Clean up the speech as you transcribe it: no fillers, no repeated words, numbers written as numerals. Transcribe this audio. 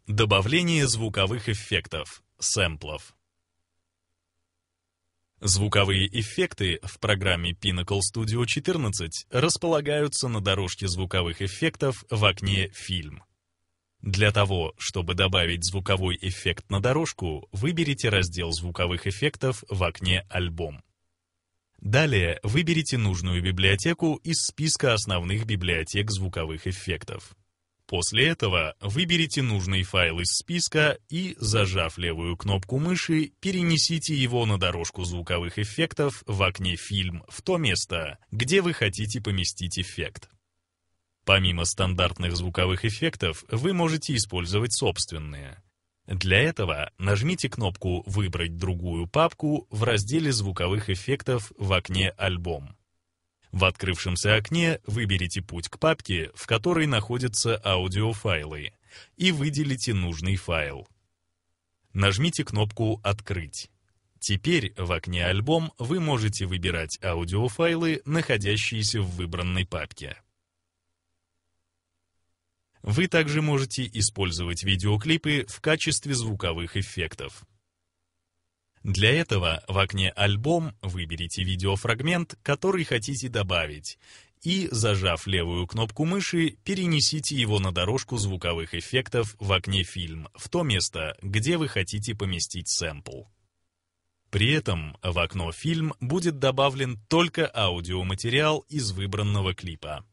Добавление звуковых эффектов, сэмплов. Звуковые эффекты в программе Pinnacle Studio 14 располагаются на дорожке звуковых эффектов в окне «Фильм». Для того, чтобы добавить звуковой эффект на дорожку, выберите раздел звуковых эффектов в окне «Альбом». Далее выберите нужную библиотеку из списка основных библиотек звуковых эффектов. После этого выберите нужный файл из списка и, зажав левую кнопку мыши, перенесите его на дорожку звуковых эффектов в окне «Фильм» в то место, где вы хотите поместить эффект. Помимо стандартных звуковых эффектов, вы можете использовать собственные. Для этого нажмите кнопку «Выбрать другую папку» в разделе звуковых эффектов в окне «Альбом». В открывшемся окне выберите путь к папке, в которой находятся аудиофайлы, и выделите нужный файл. Нажмите кнопку «Открыть». Теперь в окне «Альбом» вы можете выбирать аудиофайлы, находящиеся в выбранной папке. Вы также можете использовать видеоклипы в качестве звуковых эффектов. Для этого в окне «Альбом» выберите видеофрагмент, который хотите добавить, и, зажав левую кнопку мыши, перенесите его на дорожку звуковых эффектов в окне «Фильм» в то место, где вы хотите поместить сэмпл. При этом в окно «Фильм» будет добавлен только аудиоматериал из выбранного клипа.